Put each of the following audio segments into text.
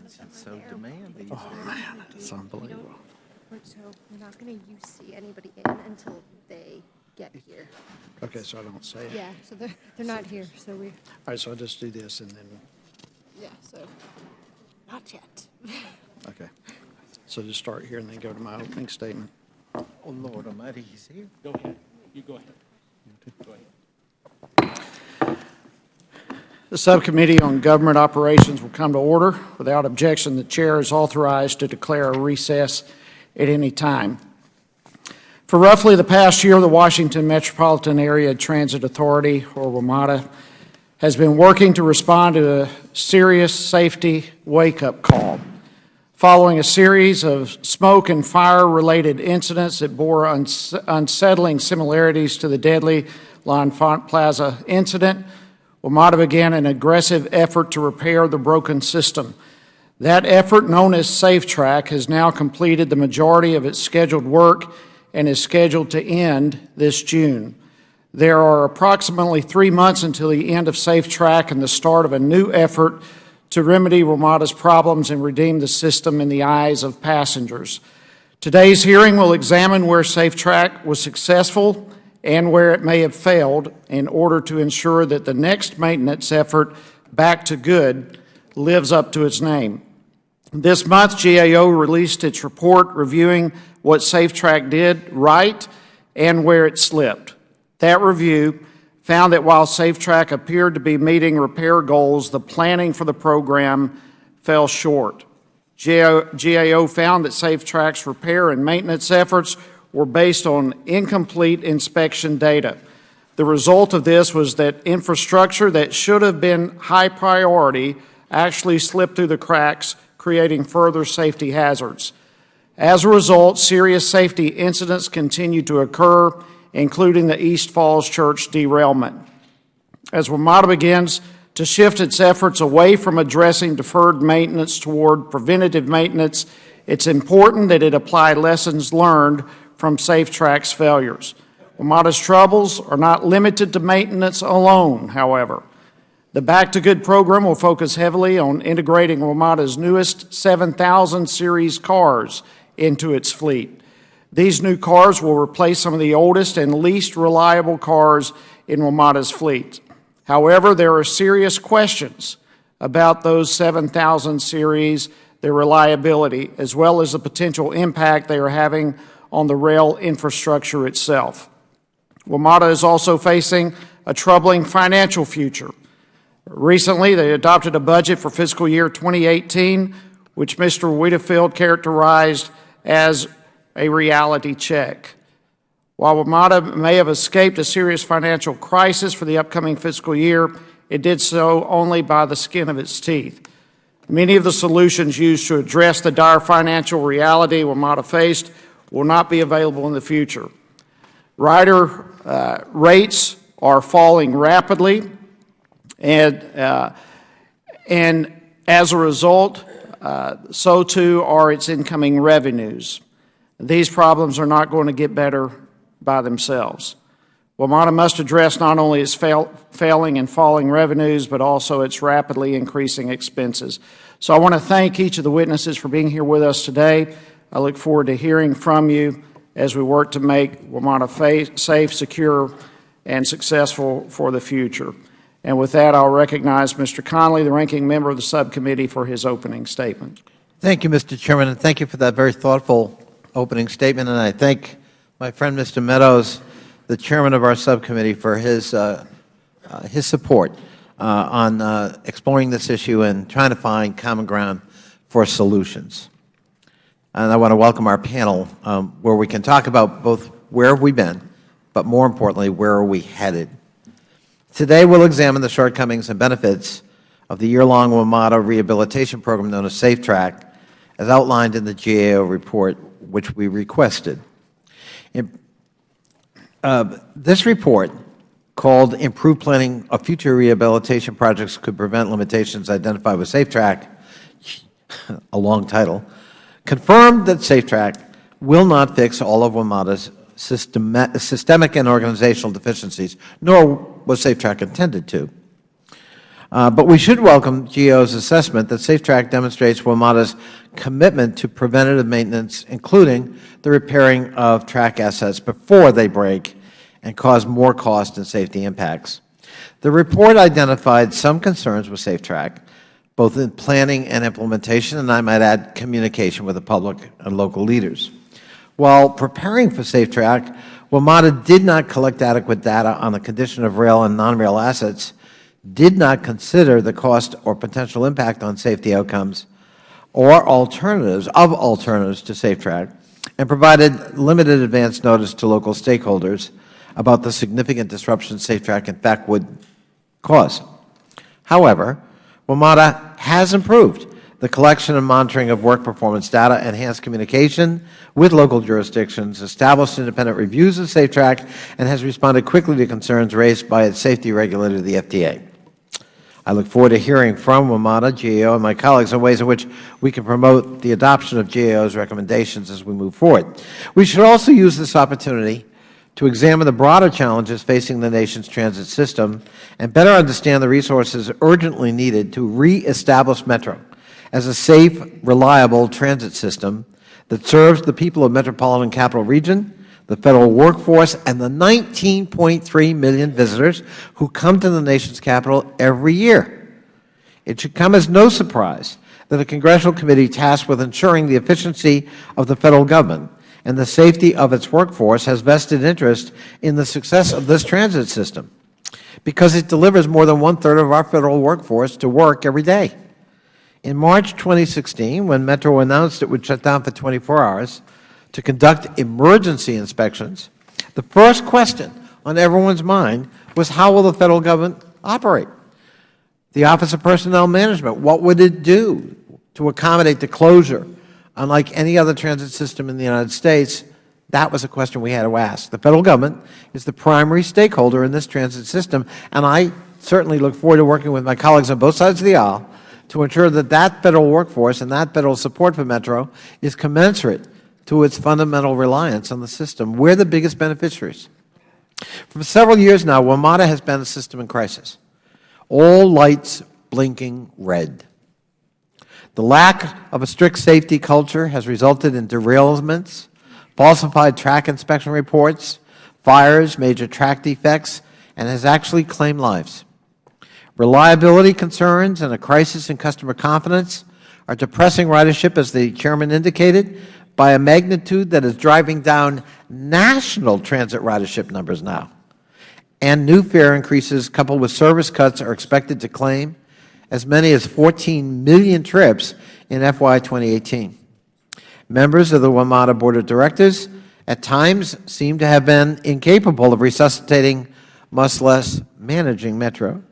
It's so demanding these days. Oh, man, it's unbelievable. So we're not going to see anybody in until they get here. Okay, so I don't say it. Yeah, so they're not here, so we, All right, so I'll just do this and then, yeah, so, not yet. okay. So just start here and then go to my opening statement. Oh, Lord Almighty, he's here. Go ahead. You go ahead. Go ahead. The Subcommittee on Government Operations will come to order. Without objection, the Chair is authorized to declare a recess at any time. For roughly the past year, the Washington Metropolitan Area Transit Authority, or WMATA, has been working to respond to a serious safety wake-up call. Following a series of smoke and fire-related incidents that bore unsettling similarities to the deadly L'Enfant Plaza incident, WMATA began an aggressive effort to repair the broken system. That effort, known as SafeTrack, has now completed the majority of its scheduled work and is scheduled to end this June. There are approximately 3 months until the end of SafeTrack and the start of a new effort to remedy WMATA's problems and redeem the system in the eyes of passengers. Today's hearing will examine where SafeTrack was successful and where it may have failed in order to ensure that the next maintenance effort, Back to Good, lives up to its name. This month, GAO released its report reviewing what SafeTrack did right and where it slipped. That review found that while SafeTrack appeared to be meeting repair goals, the planning for the program fell short. GAO found that SafeTrack's repair and maintenance efforts were based on incomplete inspection data. The result of this was that infrastructure that should have been high priority actually slipped through the cracks, creating further safety hazards. As a result, serious safety incidents continued to occur, including the East Falls Church derailment. As WMATA begins to shift its efforts away from addressing deferred maintenance toward preventative maintenance, it's important that it apply lessons learned from SafeTrack's failures. WMATA's troubles are not limited to maintenance alone, however. The Back to Good program will focus heavily on integrating WMATA's newest 7000 series cars into its fleet. These new cars will replace some of the oldest and least reliable cars in WMATA's fleet. However, there are serious questions about those 7000 series, their reliability, as well as the potential impact they are having on the rail infrastructure itself. WMATA is also facing a troubling financial future. Recently, they adopted a budget for fiscal year 2018, which Mr. Wiedefield characterized as a reality check. While WMATA may have escaped a serious financial crisis for the upcoming fiscal year, it did so only by the skin of its teeth. Many of the solutions used to address the dire financial reality WMATA faced will not be available in the future. Rider rates are falling rapidly, and as a result, so too are its incoming revenues. These problems are not going to get better by themselves. WMATA must address not only its failing and falling revenues, but also its rapidly increasing expenses. So I want to thank each of the witnesses for being here with us today. I look forward to hearing from you as we work to make WMATA safe, secure, and successful for the future. And with that, I'll recognize Mr. Connolly, the ranking member of the subcommittee, for his opening statement. Thank you, Mr. Chairman, and thank you for that very thoughtful opening statement. And I thank my friend, Mr. Meadows, the chairman of our subcommittee, for his support on exploring this issue and trying to find common ground for solutions. And I want to welcome our panel, where we can talk about both where have we been, but more importantly, where are we headed. Today, we'll examine the shortcomings and benefits of the year-long WMATA rehabilitation program known as SafeTrack, as outlined in the GAO report, which we requested. This report, called Improved Planning of Future Rehabilitation Projects Could Prevent Limitations Identified with SafeTrack, a long title, confirmed that SafeTrack will not fix all of WMATA's systemic and organizational deficiencies, nor was SafeTrack intended to. But we should welcome GAO's assessment that SafeTrack demonstrates WMATA's commitment to preventative maintenance, including the repairing of track assets before they break and cause more cost and safety impacts. The report identified some concerns with SafeTrack, both in planning and implementation, and I might add communication with the public and local leaders. While preparing for SafeTrack, WMATA did not collect adequate data on the condition of rail and non-rail assets, did not consider the cost or potential impact on safety outcomes or alternatives to SafeTrack, and provided limited advance notice to local stakeholders about the significant disruption SafeTrack in fact would cause. However, WMATA has improved the collection and monitoring of work performance data, enhanced communication with local jurisdictions, established independent reviews of SafeTrack, and has responded quickly to concerns raised by its safety regulator, the FDA. I look forward to hearing from WMATA, GAO, and my colleagues on ways in which we can promote the adoption of GAO's recommendations as we move forward. We should also use this opportunity to examine the broader challenges facing the nation's transit system and better understand the resources urgently needed to re-establish Metro as a safe, reliable transit system that serves the people of Metropolitan Capital Region, the federal workforce, and the 19.3 million visitors who come to the nation's capital every year. It should come as no surprise that a congressional committee tasked with ensuring the efficiency of the federal government and the safety of its workforce has vested interest in the success of this transit system because it delivers more than one-third of our federal workforce to work every day. In March 2016, when Metro announced it would shut down for 24 hours to conduct emergency inspections, the first question on everyone's mind was, how will the federal government operate? The Office of Personnel Management, what would it do to accommodate the closure? Unlike any other transit system in the United States, that was a question we had to ask. The federal government is the primary stakeholder in this transit system, and I certainly look forward to working with my colleagues on both sides of the aisle to ensure that that federal workforce and that federal support for Metro is commensurate to its fundamental reliance on the system. We're the biggest beneficiaries. For several years now, WMATA has been a system in crisis. All lights blinking red. The lack of a strict safety culture has resulted in derailments, falsified track inspection reports, fires, major track defects, and has actually claimed lives. Reliability concerns and a crisis in customer confidence are depressing ridership, as the Chairman indicated, by a magnitude that is driving down national transit ridership numbers now. And new fare increases coupled with service cuts are expected to claim as many as 14 million trips in FY 2018. Members of the WMATA Board of Directors at times seem to have been incapable of resuscitating, much less managing Metro.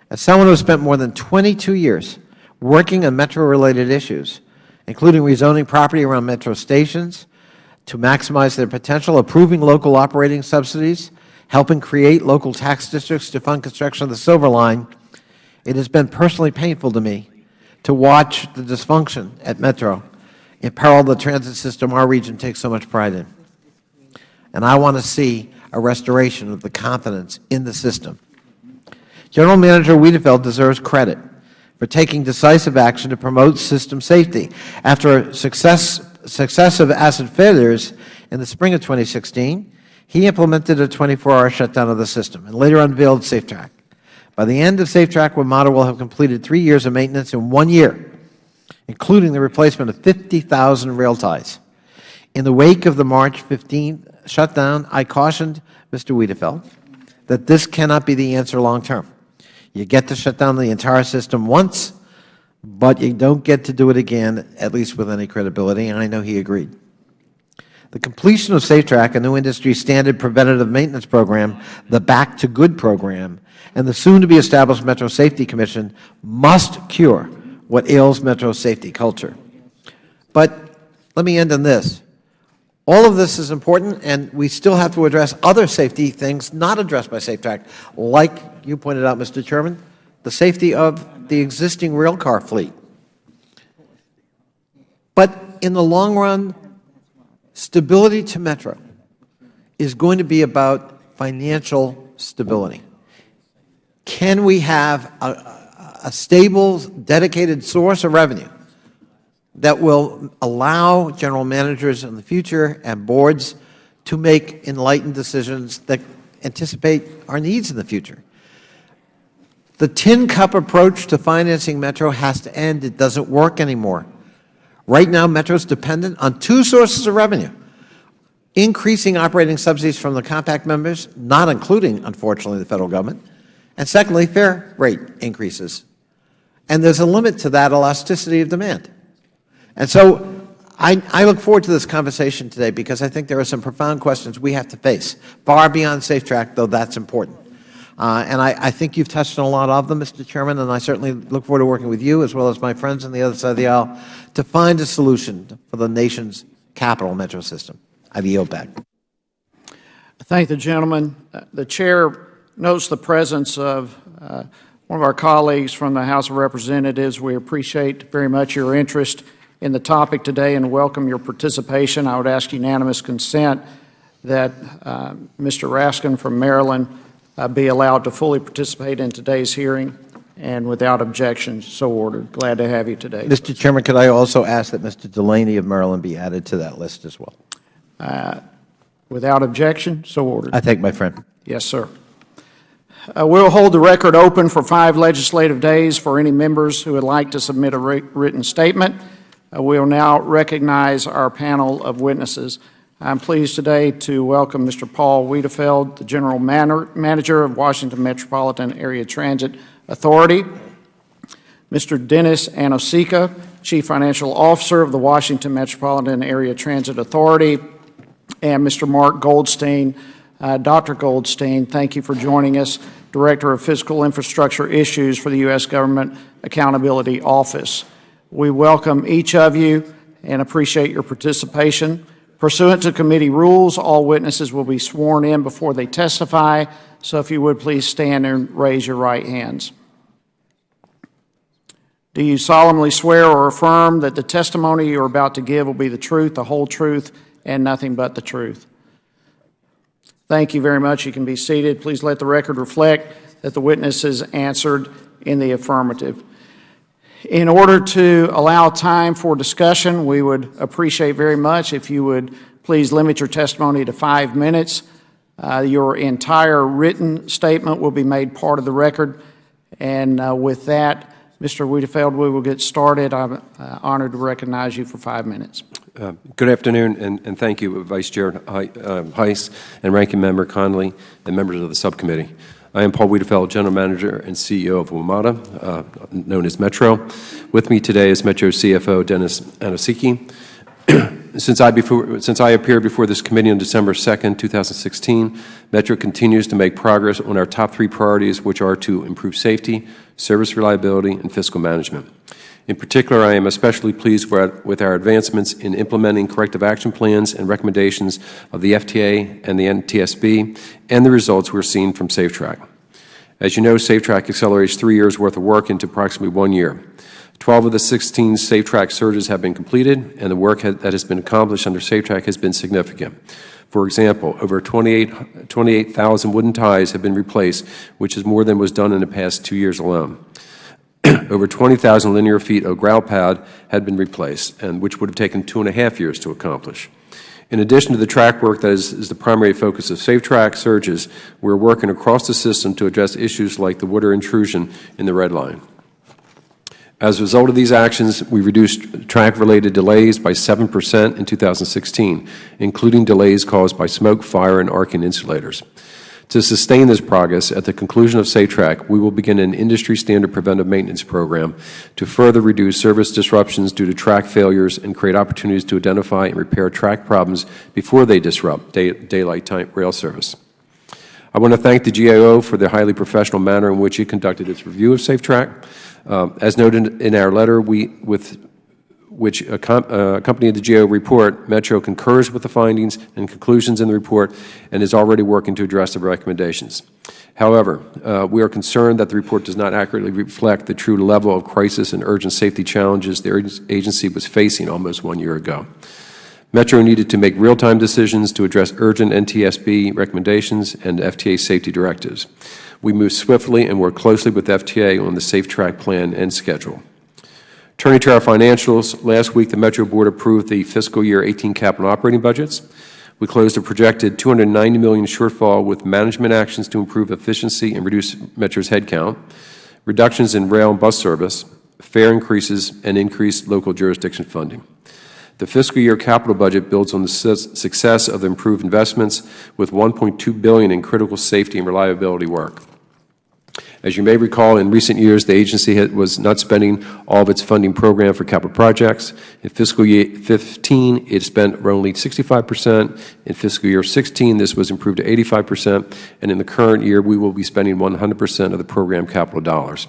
As someone who spent more than 22 years working on Metro-related issues, including rezoning property around Metro stations to maximize their potential, approving local operating subsidies, helping create local tax districts to fund construction of the Silver Line, it has been personally painful to me to watch the dysfunction at Metro imperil the transit system our region takes so much pride in. And I want to see a restoration of the confidence in the system. General Manager Wiedefeld deserves credit for taking decisive action to promote system safety. After successive asset failures in the spring of 2016, he implemented a 24-hour shutdown of the system and later unveiled SafeTrack. By the end of SafeTrack, WMATA will have completed 3 years of maintenance in 1 year, including the replacement of 50,000 rail ties. In the wake of the March 15 shutdown, I cautioned Mr. Wiedefeld that this cannot be the answer long term. You get to shut down the entire system once, but you don't get to do it again, at least with any credibility, and I know he agreed. The completion of SafeTrack, a new industry standard preventative maintenance program, the Back to Good program, and the soon-to-be-established Metro Safety Commission must cure what ails Metro's safety culture. But let me end on this. All of this is important, and we still have to address other safety things not addressed by SafeTrack, like you pointed out, Mr. Chairman, the safety of the existing railcar fleet. But in the long run, stability to Metro is going to be about financial stability. Can we have a stable, dedicated source of revenue that will allow general managers in the future and boards to make enlightened decisions that anticipate our needs in the future. The tin cup approach to financing Metro has to end. It doesn't work anymore. Right now, Metro is dependent on two sources of revenue: increasing operating subsidies from the compact members, not including, unfortunately, the federal government, and secondly, fare rate increases. And there's a limit to that elasticity of demand. And so I look forward to this conversation today because I think there are some profound questions we have to face, far beyond SafeTrack, though that's important. And I think you've touched on a lot of them, Mr. Chairman, and I certainly look forward to working with you as well as my friends on the other side of the aisle to find a solution for the nation's capital metro system. I yield back. I thank the gentleman. The Chair notes the presence of one of our colleagues from the House of Representatives. We appreciate very much your interest in the topic today and welcome your participation. I would ask unanimous consent that Mr. Raskin from Maryland be allowed to fully participate in today's hearing, and without objection, so ordered. Glad to have you today. Mr. Chairman, could I also ask that Mr. Delaney of Maryland be added to that list as well? Without objection, so ordered. I thank my friend. Yes, sir. We'll hold the record open for 5 legislative days for any members who would like to submit a written statement. We'll now recognize our panel of witnesses. I'm pleased today to welcome Mr. Paul Wiedefeld, the General Manager of Washington Metropolitan Area Transit Authority, Mr. Dennis Anosika, Chief Financial Officer of the Washington Metropolitan Area Transit Authority, and Mr. Mark Goldstein. Dr. Goldstein, thank you for joining us, Director of Fiscal Infrastructure Issues for the U.S. Government Accountability Office. We welcome each of you and appreciate your participation. Pursuant to committee rules, all witnesses will be sworn in before they testify, so if you would please stand and raise your right hands. Do you solemnly swear or affirm that the testimony you are about to give will be the truth, the whole truth, and nothing but the truth? Thank you very much. You can be seated. Please let the record reflect that the witnesses answered in the affirmative. In order to allow time for discussion, we would appreciate very much if you would please limit your testimony to 5 minutes. Your entire written statement will be made part of the record. And with that, Mr. Wiedefeld, we will get started. I'm honored to recognize you for 5 minutes. Good afternoon, and thank you, Vice Chair Heiss and Ranking Member Conley and members of the subcommittee. I am Paul Wiedefeld, General Manager and CEO of WMATA, known as Metro. With me today is Metro CFO Dennis Anosika. Since I appeared before this committee on December 2nd, 2016, Metro continues to make progress on our top 3 priorities, which are to improve safety, service reliability, and fiscal management. In particular, I am especially pleased with our advancements in implementing corrective action plans and recommendations of the FTA and the NTSB and the results we're seeing from SafeTrack. As you know, SafeTrack accelerates 3 years' worth of work into approximately 1 year. 12 of the 16 SafeTrack surges have been completed, and the work that has been accomplished under SafeTrack has been significant. For example, over 28,000 wooden ties have been replaced, which is more than was done in the past 2 years alone. Over 20,000 linear feet of grout pad had been replaced, and which would have taken 2.5 years to accomplish. In addition to the track work that is the primary focus of SafeTrack surges, we're working across the system to address issues like the water intrusion in the red line. As a result of these actions, we reduced track-related delays by 7% in 2016, including delays caused by smoke, fire, and arcing insulators. To sustain this progress, at the conclusion of SafeTrack, we will begin an industry-standard preventive maintenance program to further reduce service disruptions due to track failures and create opportunities to identify and repair track problems before they disrupt daylight time rail service. I want to thank the GAO for the highly professional manner in which it conducted its review of SafeTrack. As noted in our letter, which accompanied the GAO report, Metro concurs with the findings and conclusions in the report and is already working to address the recommendations. However, we are concerned that the report does not accurately reflect the true level of crisis and urgent safety challenges the agency was facing almost 1 year ago. Metro needed to make real-time decisions to address urgent NTSB recommendations and FTA safety directives. We moved swiftly and worked closely with FTA on the SafeTrack plan and schedule. Turning to our financials, last week the Metro Board approved the fiscal year 18 capital operating budgets. We closed a projected $290 million shortfall with management actions to improve efficiency and reduce Metro's headcount, reductions in rail and bus service, fare increases, and increased local jurisdiction funding. The fiscal year capital budget builds on the success of the improved investments with $1.2 billion in critical safety and reliability work. As you may recall, in recent years, the agency was not spending all of its funding program for capital projects. In fiscal year 15, it spent only 65%. In fiscal year 16, this was improved to 85%. And in the current year, we will be spending 100% of the program capital dollars.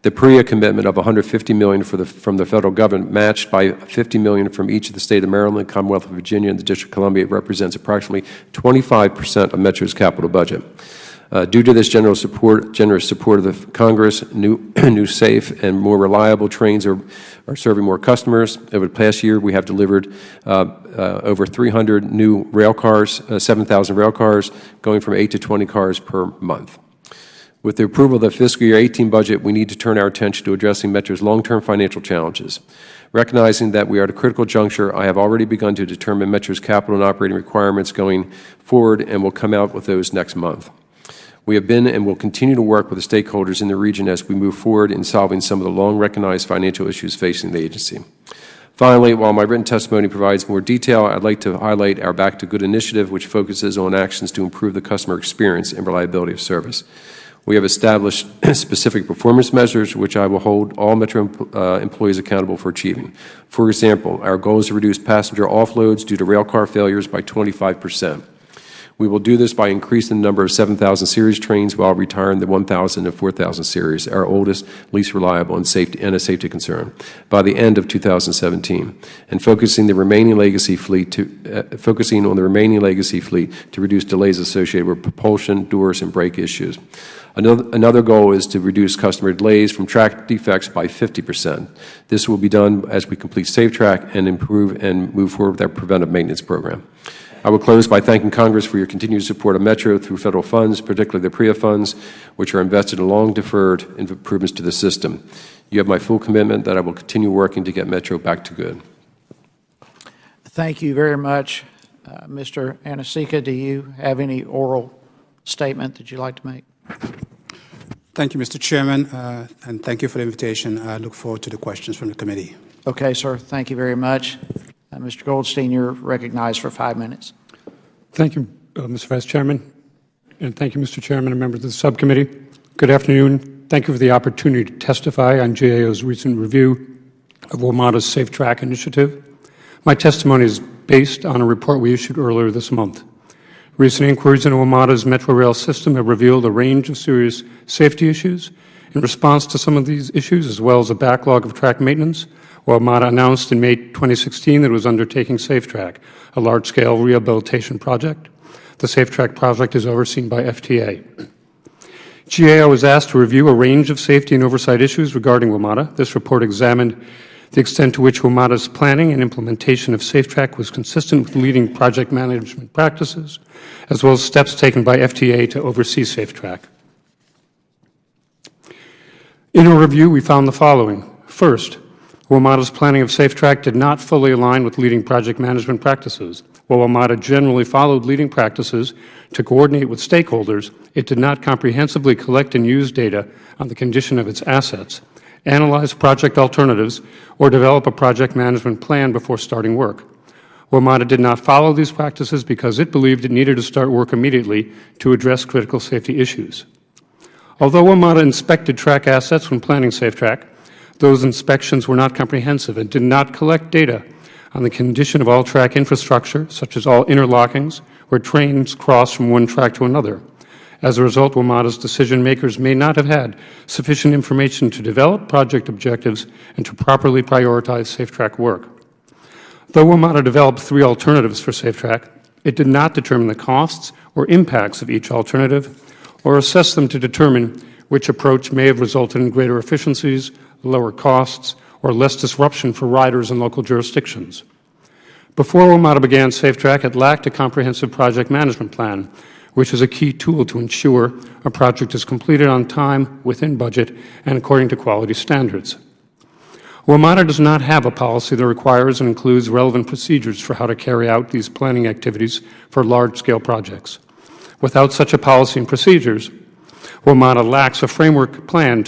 The PREA commitment of $150 million from the federal government, matched by $50 million from each of the state of Maryland, Commonwealth of Virginia, and the District of Columbia, represents approximately 25% of Metro's capital budget. Due to this generous support of the Congress, new safe and more reliable trains are serving more customers. Over the past year, we have delivered over 300 new rail cars, 7,000 rail cars, going from 8 to 20 cars per month. With the approval of the fiscal year 18 budget, we need to turn our attention to addressing Metro's long-term financial challenges. Recognizing that we are at a critical juncture, I have already begun to determine Metro's capital and operating requirements going forward and will come out with those next month. We have been and will continue to work with the stakeholders in the region as we move forward in solving some of the long-recognized financial issues facing the agency. Finally, while my written testimony provides more detail, I'd like to highlight our Back to Good initiative, which focuses on actions to improve the customer experience and reliability of service. We have established specific performance measures, which I will hold all Metro employees accountable for achieving. For example, our goal is to reduce passenger offloads due to rail car failures by 25%. We will do this by increasing the number of 7,000 series trains while retiring the 1,000 and 4,000 series, our oldest, least reliable, and a safety concern, by the end of 2017, and focusing on the remaining legacy fleet to reduce delays associated with propulsion, doors, and brake issues. Another goal is to reduce customer delays from track defects by 50%. This will be done as we complete SafeTrack and improve and move forward with our preventive maintenance program. I will close by thanking Congress for your continued support of Metro through federal funds, particularly the PREA funds, which are invested in long-deferred improvements to the system. You have my full commitment that I will continue working to get Metro back to good. Thank you very much. Mr. Anasika, do you have any oral statement that you'd like to make? Thank you, Mr. Chairman, and thank you for the invitation. I look forward to the questions from the committee. Okay, sir. Thank you very much. Mr. Goldstein, you're recognized for 5 minutes. Thank you, Mr. Vice Chairman, and thank you, Mr. Chairman and members of the subcommittee. Good afternoon. Thank you for the opportunity to testify on GAO's recent review of WMATA's SafeTrack initiative. My testimony is based on a report we issued earlier this month. Recent inquiries into WMATA's Metro Rail system have revealed a range of serious safety issues. In response to some of these issues, as well as a backlog of track maintenance, WMATA announced in May 2016 that it was undertaking SafeTrack, a large-scale rehabilitation project. The SafeTrack project is overseen by FTA. GAO was asked to review a range of safety and oversight issues regarding WMATA. This report examined the extent to which WMATA's planning and implementation of SafeTrack was consistent with leading project management practices, as well as steps taken by FTA to oversee SafeTrack. In a review, we found the following. First, WMATA's planning of SafeTrack did not fully align with leading project management practices. While WMATA generally followed leading practices to coordinate with stakeholders, it did not comprehensively collect and use data on the condition of its assets, analyze project alternatives, or develop a project management plan before starting work. WMATA did not follow these practices because it believed it needed to start work immediately to address critical safety issues. Although WMATA inspected track assets when planning SafeTrack, those inspections were not comprehensive and did not collect data on the condition of all track infrastructure, such as all interlockings, where trains cross from one track to another. As a result, WMATA's decision-makers may not have had sufficient information to develop project objectives and to properly prioritize SafeTrack work. Though WMATA developed 3 alternatives for SafeTrack, it did not determine the costs or impacts of each alternative or assess them to determine which approach may have resulted in greater efficiencies, lower costs, or less disruption for riders in local jurisdictions. Before WMATA began SafeTrack, it lacked a comprehensive project management plan, which is a key tool to ensure a project is completed on time, within budget, and according to quality standards. WMATA does not have a policy that requires and includes relevant procedures for how to carry out these planning activities for large-scale projects. Without such a policy and procedures, WMATA lacks a framework plan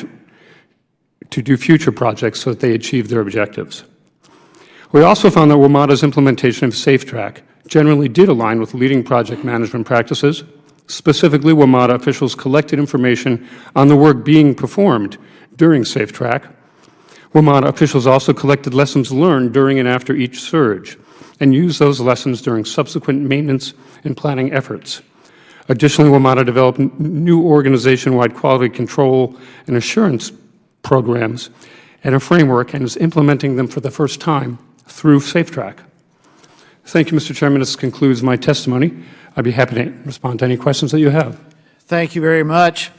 to do future projects so that they achieve their objectives. We also found that WMATA's implementation of SafeTrack generally did align with leading project management practices. Specifically, WMATA officials collected information on the work being performed during SafeTrack. WMATA officials also collected lessons learned during and after each surge and used those lessons during subsequent maintenance and planning efforts. Additionally, WMATA developed new organization-wide quality control and assurance programs and a framework and is implementing them for the first time through SafeTrack. Thank you, Mr. Chairman. This concludes my testimony. I'd be happy to respond to any questions that you have. Thank you very much.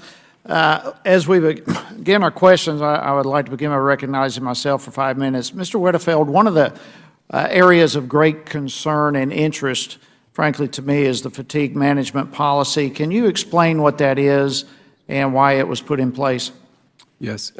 As we begin our questions, I would like to begin by recognizing myself for 5 minutes. Mr. Wettefeld, one of the areas of great concern and interest, frankly, to me, is the fatigue management policy. Can you explain what that is and why it was put in place? Yes.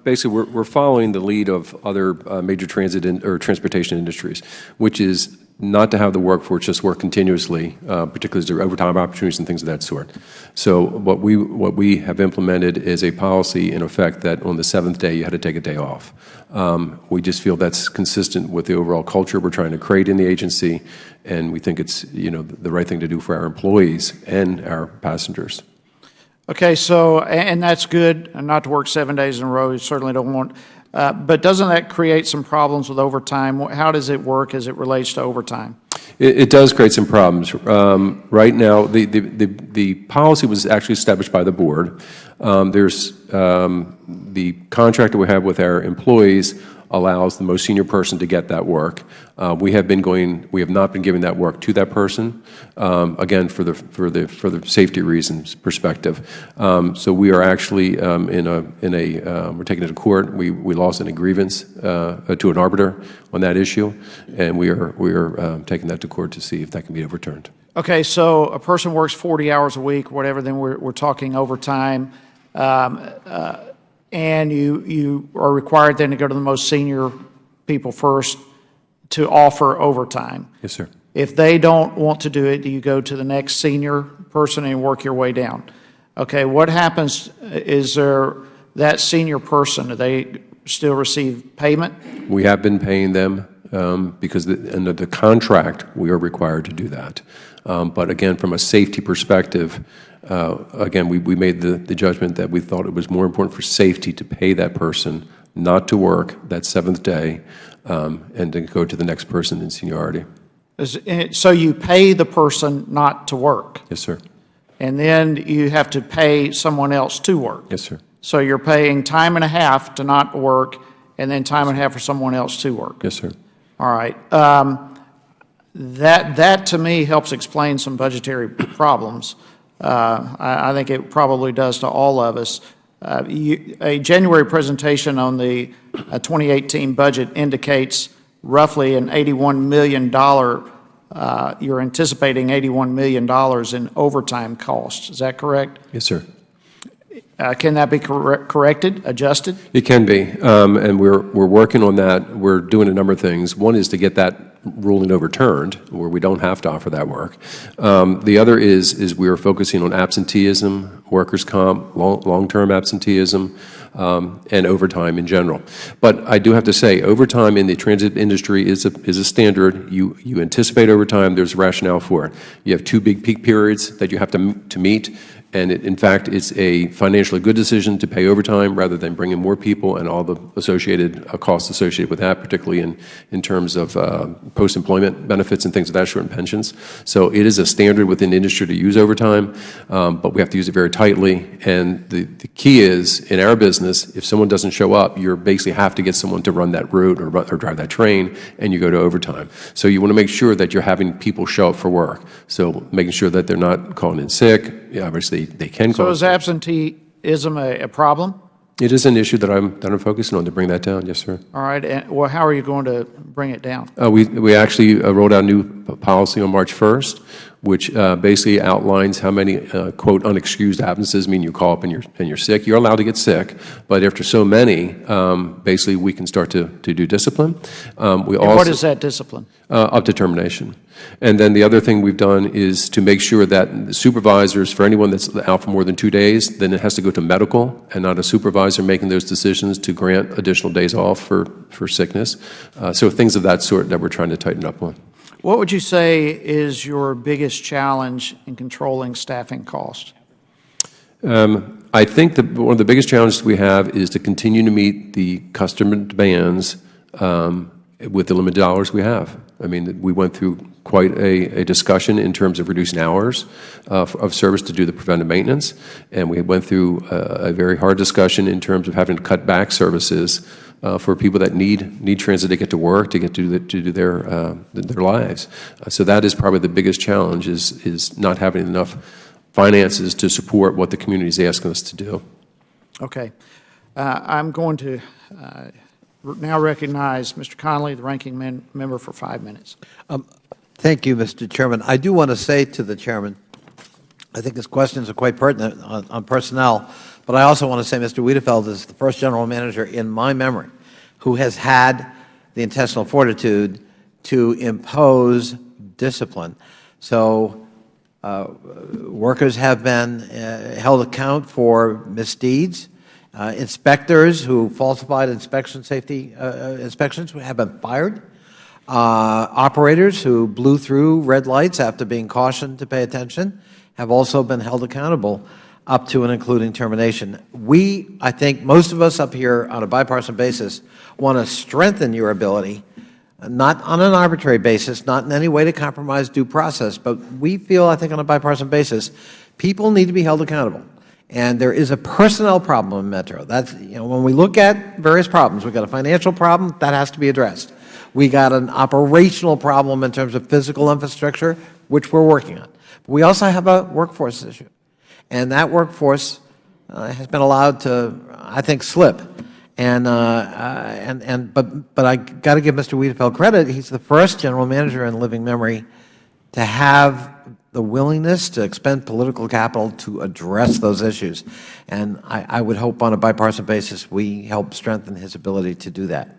Basically, we're following the lead of other major transit or transportation industries, which is not to have the workforce just work continuously, particularly as there are overtime opportunities and things of that sort. So what we have implemented is a policy in effect that on the 7th day you had to take a day off. We just feel that's consistent with the overall culture we're trying to create in the agency, and we think it's the right thing to do for our employees and our passengers. Okay, so, and that's good, not to work 7 days in a row. You certainly don't want, but doesn't that create some problems with overtime? How does it work as it relates to overtime? It does create some problems. Right now, the policy was actually established by the board. There's the contract that we have with our employees allows the most senior person to get that work. We have not been giving that work to that person, again, for the safety reasons perspective. So we are actually we're taking it to court. We lost in a grievance to an arbiter on that issue, and we are taking that to court to see if that can be overturned. Okay, so a person works 40 hours a week, whatever, then we're talking overtime. And you are required then to go to the most senior people first to offer overtime. Yes, sir. If they don't want to do it, do you go to the next senior person and work your way down? Okay, what happens, is there that senior person, do they still receive payment? We have been paying them because under the contract, we are required to do that. But again, from a safety perspective, again, we made the judgment that we thought it was more important for safety to pay that person not to work that 7th day and to go to the next person in seniority. So you pay the person not to work? Yes, sir. And then you have to pay someone else to work? Yes, sir. So you're paying time and a half to not work and then time and a half for someone else to work? Yes, sir. All right. That to me helps explain some budgetary problems. I think it probably does to all of us. A January presentation on the 2018 budget indicates roughly an $81 million, you're anticipating $81 million in overtime costs. Is that correct? Yes, sir. Can that be corrected, adjusted? It can be, and we're working on that. We're doing a number of things. One is to get that ruling overturned, where we don't have to offer that work. The other is we are focusing on absenteeism, workers' comp, long-term absenteeism, and overtime in general. But I do have to say, overtime in the transit industry is a standard. You anticipate overtime. There's rationale for it. You have 2 big peak periods that you have to meet. And in fact, it's a financially good decision to pay overtime rather than bring in more people and all the associated costs associated with that, particularly in terms of post-employment benefits and things of that sort and pensions. So it is a standard within the industry to use overtime, but we have to use it very tightly. And the key is, in our business, if someone doesn't show up, you basically have to get someone to run that route or drive that train, and you go to overtime. So you want to make sure that you're having people show up for work. So making sure that they're not calling in sick. Yeah, obviously, they can call. So is absenteeism a problem? It is an issue that I'm focusing on to bring that down. Yes, sir. All right. And, well, how are you going to bring it down? We actually rolled out a new policy on March 1st. which basically outlines how many, quote, unexcused absences, mean you call up and you're sick. You're allowed to get sick, but after so many, basically we can start to do discipline. What is that discipline? Up to termination. And then the other thing we've done is to make sure that the supervisors, for anyone that's out for more than 2 days, then it has to go to medical and not a supervisor making those decisions to grant additional days off for sickness. So things of that sort that we're trying to tighten up on. What would you say is your biggest challenge in controlling staffing costs? I think that one of the biggest challenges we have is to continue to meet the customer demands with the limited dollars we have. I mean, we went through quite a discussion in terms of reducing hours of service to do the preventive maintenance, and we went through a very hard discussion in terms of having to cut back services for people that need transit to get to work, to get to do their lives. So that is probably the biggest challenge, is not having enough finances to support what the community is asking us to do. Okay. I'm going to now recognize Mr. Connolly, the ranking member, for 5 minutes. Thank you, Mr. Chairman. I do want to say to the Chairman, I think his questions are quite pertinent on personnel, but I also want to say Mr. Wiedefeld is the first general manager in my memory who has had the intestinal fortitude to impose discipline. So workers have been held account for misdeeds. Inspectors who falsified inspections have been fired. Operators who blew through red lights after being cautioned to pay attention have also been held accountable, up to and including termination. I think most of us up here on a bipartisan basis want to strengthen your ability, not on an arbitrary basis, not in any way to compromise due process, but we feel, I think, on a bipartisan basis, people need to be held accountable. And there is a personnel problem in Metro. That's, when we look at various problems, we've got a financial problem, that has to be addressed. We got an operational problem in terms of physical infrastructure, which we're working on. But we also have a workforce issue. And that workforce has been allowed to, I think, slip. But I got to give Mr. Wiedefeld credit. He's the first general manager in living memory to have the willingness to expend political capital to address those issues. And I would hope on a bipartisan basis we help strengthen his ability to do that.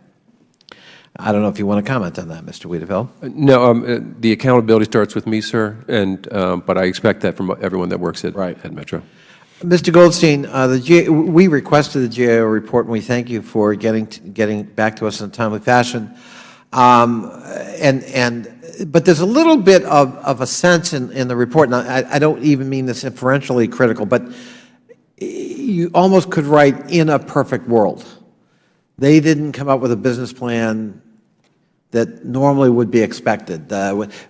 I don't know if you want to comment on that, Mr. Wiedefeld. No, the accountability starts with me, sir, but I expect that from everyone that works at Metro. Mr. Goldstein, we requested the GAO report, and we thank you for getting back to us in a timely fashion. But there's a little bit of a sense in the report, and I don't even mean this inferentially critical, but you almost could write, in a perfect world. They didn't come up with a business plan that normally would be expected.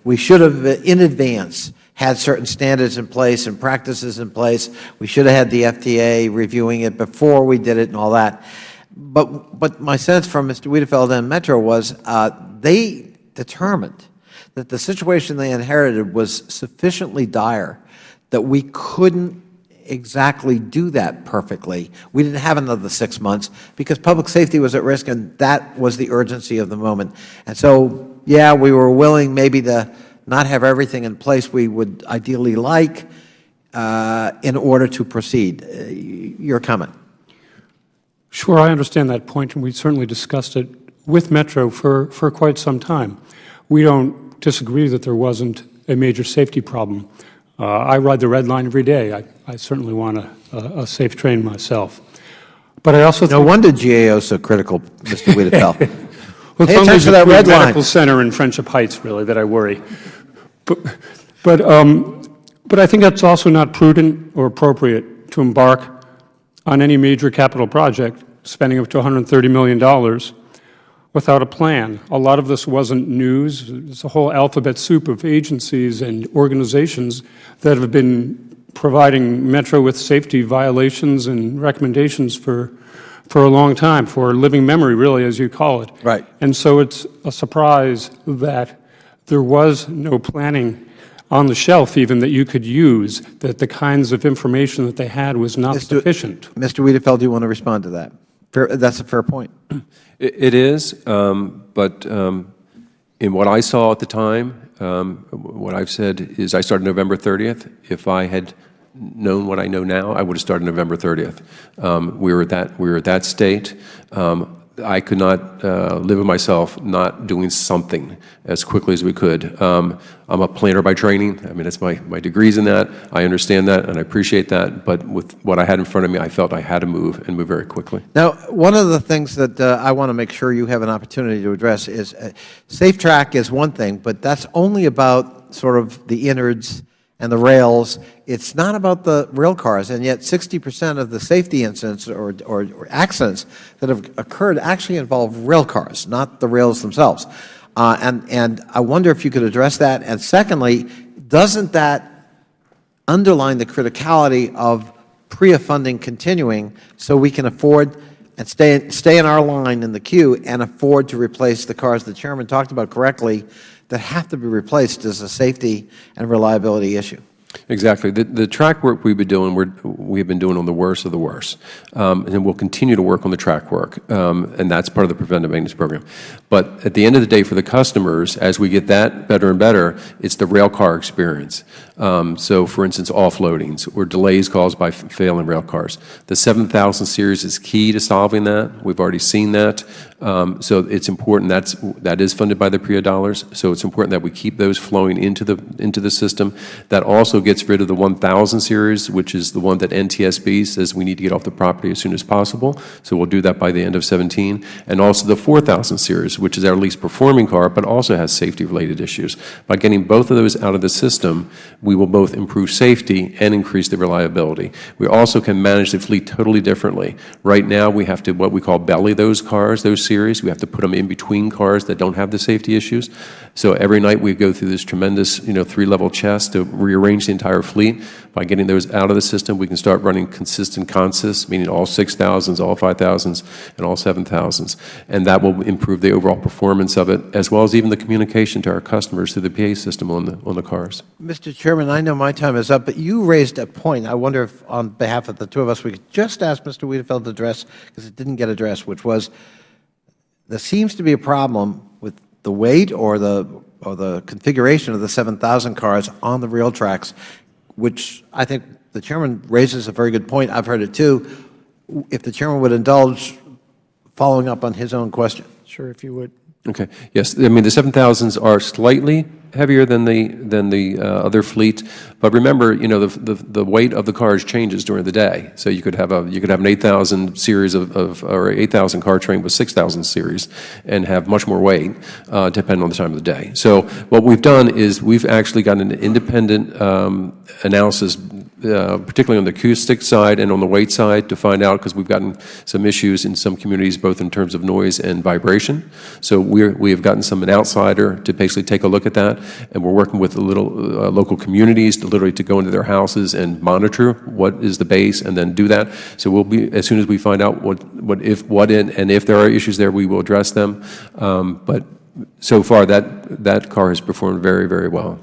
We should have, in advance, had certain standards in place and practices in place. We should have had the FTA reviewing it before we did it and all that. But my sense from Mr. Wiedefeld and Metro was they determined that the situation they inherited was sufficiently dire that we couldn't exactly do that perfectly. We didn't have another 6 months because public safety was at risk, and that was the urgency of the moment. And so, yeah, we were willing maybe to not have everything in place we would ideally like in order to proceed. Your comment. Sure, I understand that point, and we certainly discussed it with Metro for quite some time. We don't disagree that there wasn't a major safety problem. I ride the red line every day. I certainly want a safe train myself. But I also no wonder GAO is so critical, Mr. Wiedefeld. Well, it's only the medical center in Friendship Heights, really, that I worry. But I think that's also not prudent or appropriate to embark on any major capital project, spending up to $130 million, without a plan. A lot of this wasn't news. It's a whole alphabet soup of agencies and organizations that have been providing Metro with safety violations and recommendations for a long time, for living memory, really, as you call it. Right. And so it's a surprise that there was no planning on the shelf even that you could use, that the kinds of information that they had was not sufficient. Mr. Wiedefeld, do you want to respond to that? That's a fair point. It is, but In what I saw at the time, what I've said is I started November 30th. If I had known what I know now, I would have started November 30th. We were at that state. I could not live with myself not doing something as quickly as we could. I'm a planner by training. I mean, that's my degree's in that. I understand that, and I appreciate that. But with what I had in front of me, I felt I had to move and move very quickly. Now, one of the things that I want to make sure you have an opportunity to address is SafeTrack is one thing, but that's only about sort of the innards and the rails. It's not about the rail cars, and yet 60% of the safety incidents or accidents that have occurred actually involve rail cars, not the rails themselves. And I wonder if you could address that. And secondly, doesn't that underline the criticality of PREA funding continuing so we can afford and stay in our line in the queue and afford to replace the cars the Chairman talked about correctly that have to be replaced as a safety and reliability issue? Exactly. The track work we've been doing, we've been doing on the worst of the worst, and we'll continue to work on the track work, and that's part of the preventive maintenance program. But at the end of the day, for the customers, as we get that better and better, it's the rail car experience. So, for instance, offloadings or delays caused by failing rail cars. The 7000 series is key to solving that. We've already seen that. So it's important. That is funded by the PREA dollars. So it's important that we keep those flowing into the system. That also gets rid of the 1000 series, which is the one that NTSB says we need to get off the property as soon as possible. So we'll do that by the end of 17. And also the 4000 series, which is our least performing car, but also has safety-related issues. By getting both of those out of the system, we will both improve safety and increase the reliability. We also can manage the fleet totally differently. Right now, we have to, what we call belly those cars, those series. We have to put them in between cars that don't have the safety issues. So every night we go through this tremendous, 3-level chess to rearrange the entire fleet. By getting those out of the system, we can start running consistent consists, meaning all 6000s, all 5000s, and all 7000s. And that will improve the overall performance of it, as well as even the communication to our customers through the PA system on the cars. Mr. Chairman, I know my time is up, but you raised a point. I wonder if, on behalf of the two of us, we could just ask Mr. Wiedefeld to address, because it didn't get addressed, which was there seems to be a problem with the weight or the configuration of the 7000 cars on the rail tracks, which I think the Chairman raises a very good point. I've heard it too. If the Chairman would indulge following up on his own question. Sure, if you would. Okay. Yes. I mean, the 7000s are slightly heavier than the other fleet, but remember, the weight of the cars changes during the day. So you could have an 8000 series or 8000 car train with 6000 series and have much more weight, depending on the time of the day. So what we've done is we've actually got an independent analysis, particularly on the acoustic side and on the weight side, to find out, because we've gotten some issues in some communities, both in terms of noise and vibration. So we have gotten an outsider to basically take a look at that, and we're working with local communities to literally to go into their houses and monitor what is the base and then do that. So we'll be, as soon as we find out if there are issues there, we will address them. But so far, that car has performed very, very well.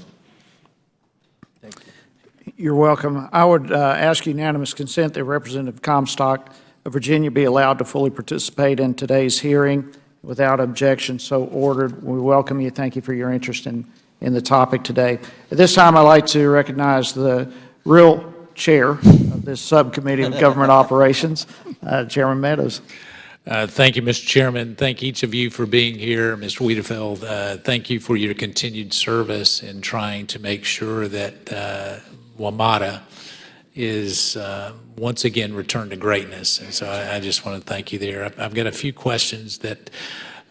You're welcome. I would ask unanimous consent that Representative Comstock of Virginia be allowed to fully participate in today's hearing. Without objection, so ordered. We welcome you. Thank you for your interest in the topic today. At this time, I'd like to recognize the real chair of this subcommittee of government operations, Chairman Meadows. Thank you, Mr. Chairman. Thank each of you for being here. Mr. Wiedefeld, thank you for your continued service in trying to make sure that WMATA is once again returned to greatness. And so I just want to thank you there. I've got a few questions that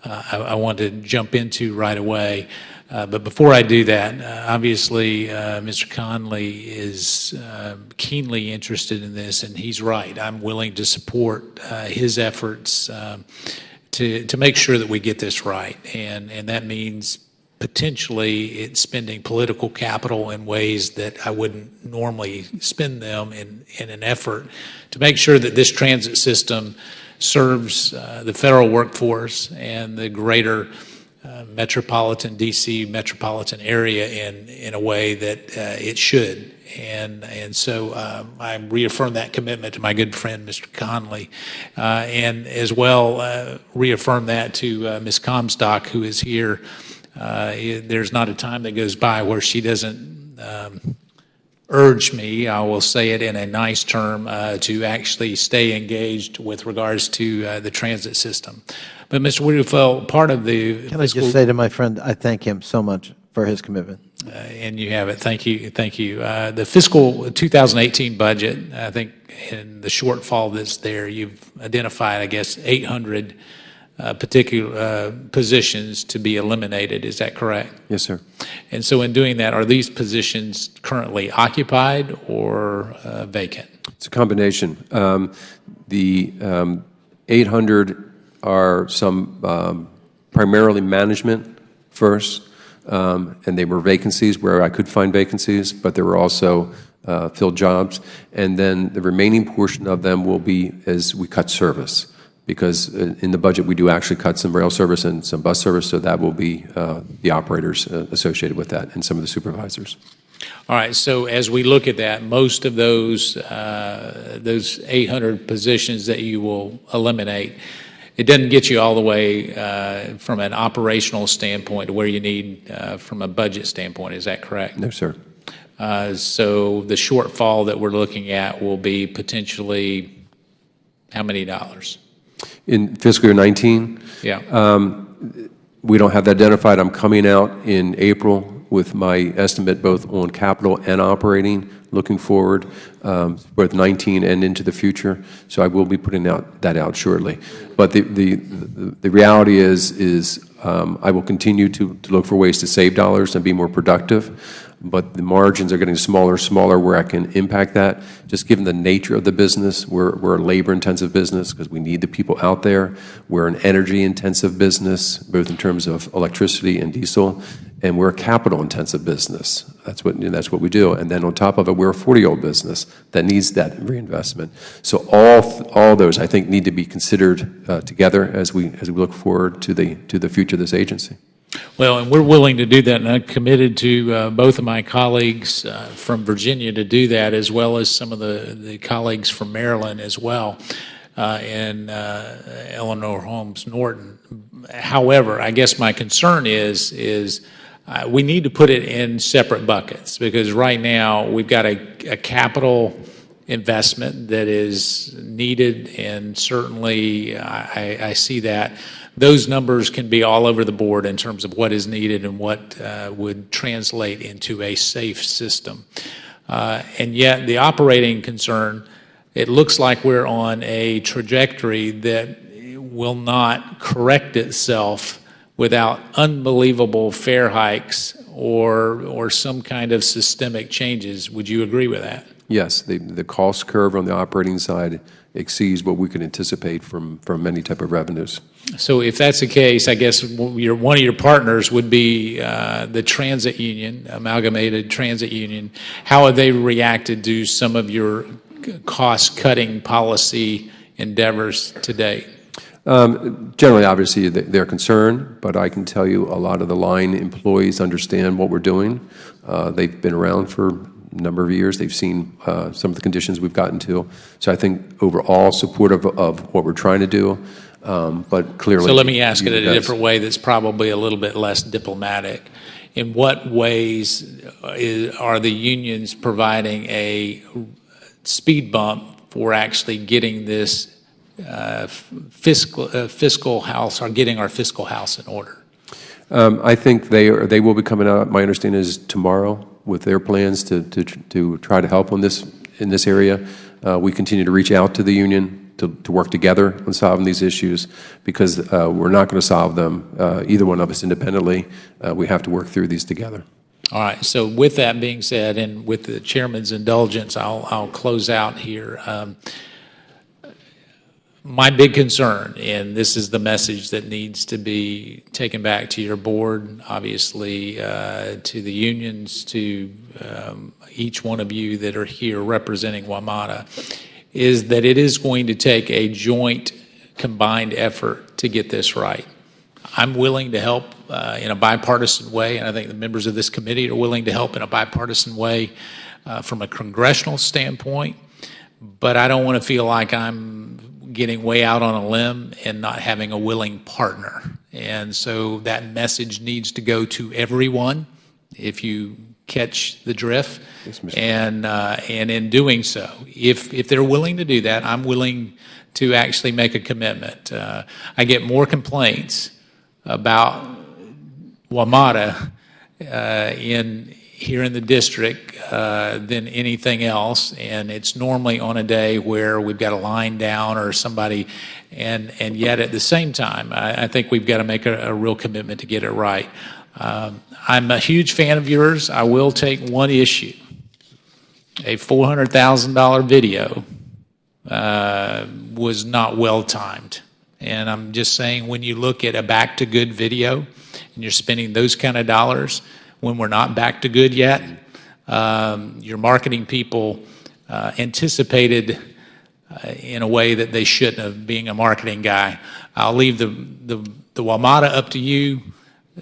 I want to jump into right away. But before I do that, obviously, Mr. Conley is keenly interested in this, and he's right. I'm willing to support his efforts to make sure that we get this right. And that means potentially it's spending political capital in ways that I wouldn't normally spend them in an effort to make sure that this transit system serves the federal workforce and the greater metropolitan, D.C. metropolitan area in a way that it should. And so I reaffirm that commitment to my good friend, Mr. Conley, and as well reaffirm that to Ms. Comstock, who is here There's not a time that goes by where she doesn't urge me, I will say it in a nice term, to actually stay engaged with regards to the transit system. But Mr. Wiedefeld, part of the Can I just say to my friend, I thank him so much for his commitment. And you have it. Thank you. Thank you. The fiscal 2018 budget, I think in the shortfall that's there, you've identified, I guess, 800 particular positions to be eliminated. Is that correct? Yes, sir. And so in doing that, are these positions currently occupied or vacant? It's a combination. The 800 are some primarily management first, and they were vacancies where I could find vacancies, but there were also filled jobs. And then the remaining portion of them will be as we cut service, because in the budget we do actually cut some rail service and some bus service, so that will be the operators associated with that and some of the supervisors. All right, so as we look at that, most of those 800 positions that you will eliminate, it doesn't get you all the way from an operational standpoint to where you need from a budget standpoint. Is that correct? No, sir. So the shortfall that we're looking at will be potentially how many dollars? In fiscal year 19? Yeah. We don't have that identified. I'm coming out in April with my estimate both on capital and operating, looking forward, both 19 and into the future. So I will be putting that out shortly. But the reality is I will continue to look for ways to save dollars and be more productive. But the margins are getting smaller and smaller where I can impact that. Just given the nature of the business, we're a labor-intensive business because we need the people out there. We're an energy-intensive business, both in terms of electricity and diesel, and we're a capital-intensive business. That's what we do. And then on top of it, we're a 40-year-old business that needs that reinvestment. So all those, I think, need to be considered together as we look forward to the future of this agency. Well, and we're willing to do that, and I'm committed to both of my colleagues from Virginia to do that, as well as some of the colleagues from Maryland as well, and Eleanor Holmes Norton. However, I guess my concern is we need to put it in separate buckets, because right now we've got a capital investment that is needed, and certainly I see that. Those numbers can be all over the board in terms of what is needed and what would translate into a safe system. And yet the operating concern, it looks like we're on a trajectory that will not correct itself without unbelievable fare hikes or some kind of systemic changes. Would you agree with that? Yes, the cost curve on the operating side exceeds what we can anticipate from many type of revenues. So if that's the case, I guess one of your partners would be the transit union, Amalgamated Transit Union. How have they reacted to some of your cost-cutting policy endeavors to date? Generally, obviously, they're concerned, but I can tell you a lot of the line employees understand what we're doing. They've been around for a number of years. They've seen some of the conditions we've gotten to. So I think overall supportive of what we're trying to do, but clearly... So let me ask it in a different way that's probably a little bit less diplomatic. In what ways are the unions providing a speed bump for actually getting this fiscal house, or getting our fiscal house in order? I think they will be coming out, my understanding is tomorrow, with their plans to try to help in this area. We continue to reach out to the union to work together on solving these issues, because we're not going to solve them, either one of us independently. We have to work through these together. All right. So with that being said, and with the chairman's indulgence, I'll close out here. My big concern, and this is the message that needs to be taken back to your board, obviously to the unions, to each one of you that are here representing WMATA, is that it is going to take a joint, combined effort to get this right. I'm willing to help in a bipartisan way, and I think the members of this committee are willing to help in a bipartisan way from a congressional standpoint, but I don't want to feel like I'm getting way out on a limb and not having a willing partner. And so that message needs to go to everyone, if you catch the drift. Yes, Mr. And in doing so, if they're willing to do that, I'm willing to actually make a commitment. I get more complaints about WMATA here in the district than anything else, and it's normally on a day where we've got a line down or somebody, and yet at the same time, I think we've got to make a real commitment to get it right. I'm a huge fan of yours. I will take one issue. A $400,000 video was not well timed. And I'm just saying, when you look at a back to good video and you're spending those kind of dollars when we're not back to good yet, your marketing people anticipated in a way that they shouldn't have, being a marketing guy. I'll leave the WMATA up to you.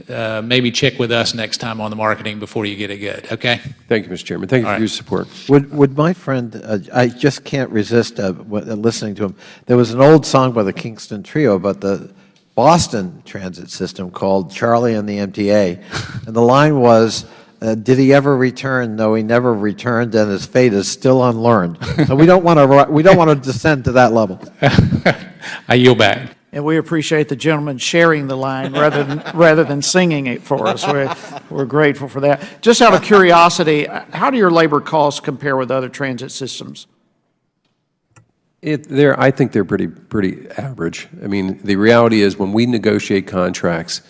Maybe check with us next time on the marketing before you get it good, okay? Thank you, Mr. Chairman. Thank you for your support. Would my friend, I just can't resist listening to him. There was an old song by the Kingston Trio about the Boston transit system called Charlie and the MTA, and the line was, did he ever return? No, he never returned, and his fate is still unlearned. So we don't want to descend to that level. I yield back. And we appreciate the gentleman sharing the line rather than singing it for us. We're grateful for that. Just out of curiosity, how do your labor costs compare with other transit systems? I think they're pretty average. I mean, the reality is, when we negotiate contracts,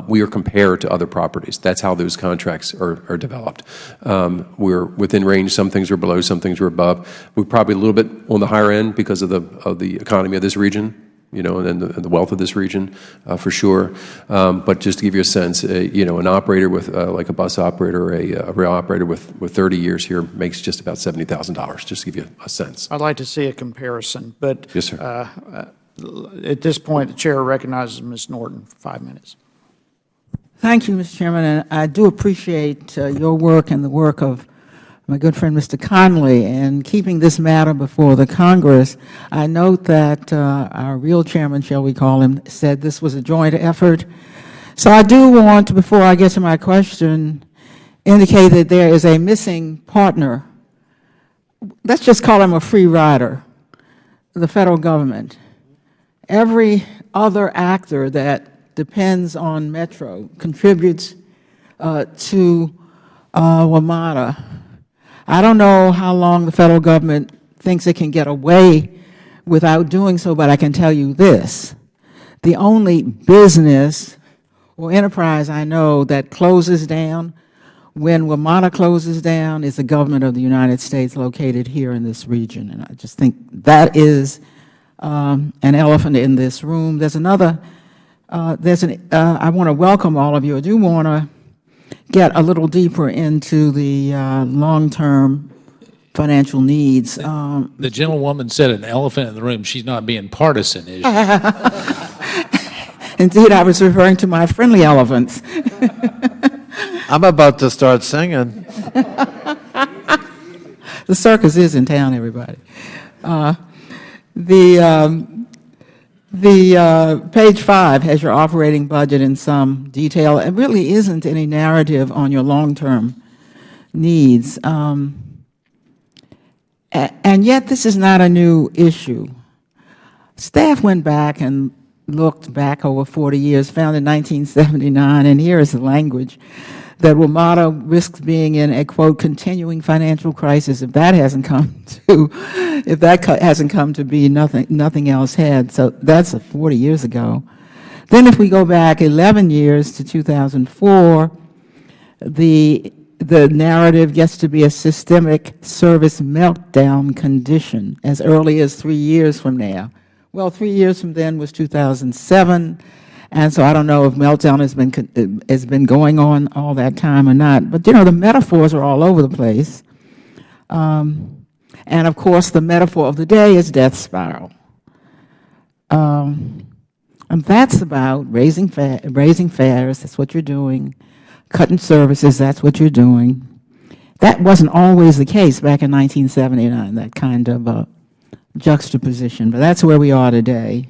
we are compared to other properties. That's how those contracts are developed. We're within range. Some things are below, some things are above. We're probably a little bit on the higher end because of the economy of this region, you know, and the wealth of this region, for sure. But just to give you a sense, you know, an operator with, like a bus operator or a rail operator with 30 years here makes just about $70,000, just to give you a sense. I'd like to see a comparison, but yes, sir. At this point, the chair recognizes Ms. Norton for 5 minutes. Thank you, Mr. Chairman, and I do appreciate your work and the work of my good friend Mr. Conley in keeping this matter before the Congress. I note that our real chairman, shall we call him, said this was a joint effort. So I do want to, before I get to my question, indicate that there is a missing partner. Let's just call him a free rider, the federal government. Every other actor that depends on Metro contributes to WMATA. I don't know how long the federal government thinks it can get away without doing so, but I can tell you this. The only business or enterprise I know that closes down when WMATA closes down is the government of the United States located here in this region. And I just think that is an elephant in this room. There's another, I want to welcome all of you. I do want to get a little deeper into the long-term financial needs. The gentlewoman said an elephant in the room. She's not being partisan, is she? Indeed, I was referring to my friendly elephants. I'm about to start singing. The circus is in town, everybody. Page 5 has your operating budget in some detail. It really isn't any narrative on your long-term needs. And yet this is not a new issue. Staff went back and looked back over 40 years, found in 1979, and here is the language, that WMATA risks being in a, quote, continuing financial crisis. If that hasn't come to be, nothing else had. So that's 40 years ago. Then if we go back 11 years to 2004, the narrative gets to be a systemic service meltdown condition as early as 3 years from now. Well, 3 years from then was 2007. And so I don't know if meltdown has been going on all that time or not. But, you know, the metaphors are all over the place. And, of course, the metaphor of the day is death spiral. And that's about raising fares. That's what you're doing. Cutting services. That's what you're doing. That wasn't always the case back in 1979, that kind of juxtaposition. But that's where we are today.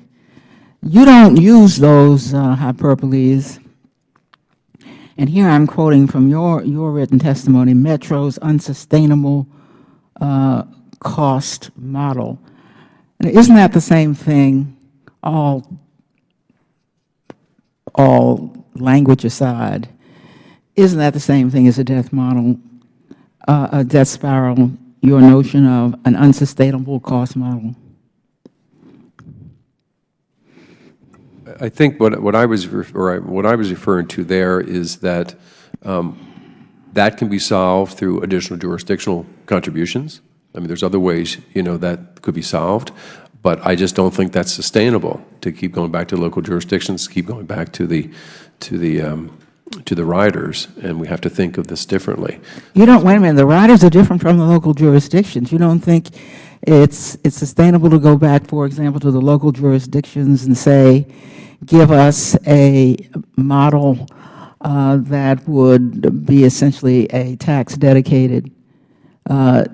You don't use those hyperboles. And here I'm quoting from your written testimony, Metro's unsustainable cost model. And isn't that the same thing, all language aside, isn't that the same thing as a death model, a death spiral, your notion of an unsustainable cost model? I think what I was referring to there is that that can be solved through additional jurisdictional contributions. I mean, there's other ways, that could be solved, but I just don't think that's sustainable to keep going back to local jurisdictions, keep going back to the riders, and we have to think of this differently. You don't, wait a minute, the riders are different from the local jurisdictions. You don't think it's sustainable to go back, for example, to the local jurisdictions and say, give us a model that would be essentially a tax dedicated to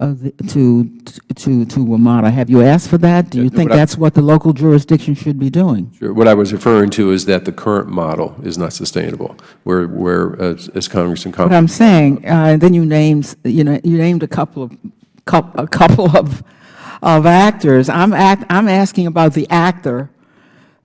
WMATA. Have you asked for that? Do you think that's what the local jurisdiction should be doing? Sure. What I was referring to is that the current model is not sustainable. Where as Congressman What I'm saying, then you named a couple of actors. I'm asking about the actor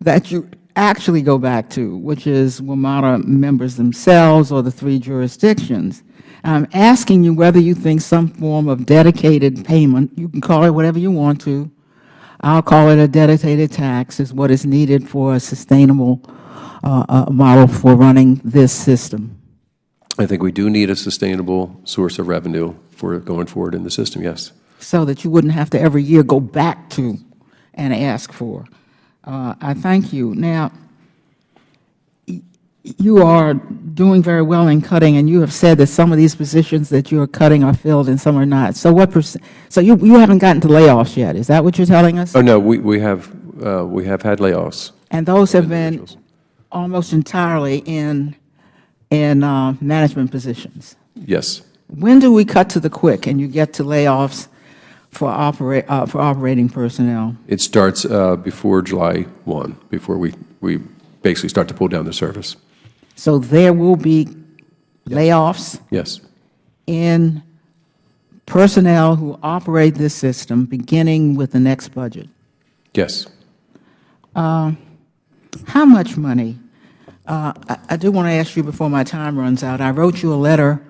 that you actually go back to, which is WMATA members themselves or the 3 jurisdictions. I'm asking you whether you think some form of dedicated payment, you can call it whatever you want to, I'll call it a dedicated tax, is what is needed for a sustainable model for running this system. I think we do need a sustainable source of revenue for going forward in the system, yes. So that you wouldn't have to every year go back to and ask for. I thank you. Now, you are doing very well in cutting, and you have said that some of these positions that you are cutting are filled and some are not. So what percent? So you haven't gotten to layoffs yet. Is that what you're telling us? Oh no, we have had layoffs. And those have been almost entirely in management positions. Yes. When do we cut to the quick and you get to layoffs for operating personnel? It starts before July 1, before we basically start to pull down the service. So there will be layoffs? Yes. In personnel who operate this system beginning with the next budget? Yes. How much money? I do want to ask you before my time runs out. I wrote you a letter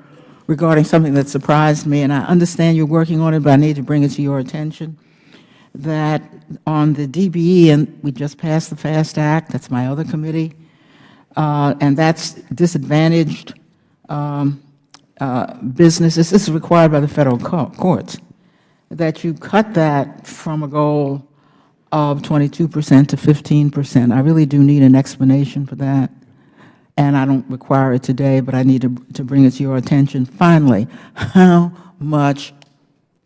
regarding something that surprised me, and I understand you're working on it, but I need to bring it to your attention, that on the DBE, and we just passed the FAST Act, that's my other committee, and that's disadvantaged businesses. This is required by the federal courts, that you cut that from a goal of 22% to 15%. I really do need an explanation for that. And I don't require it today, but I need to bring it to your attention. Finally, how much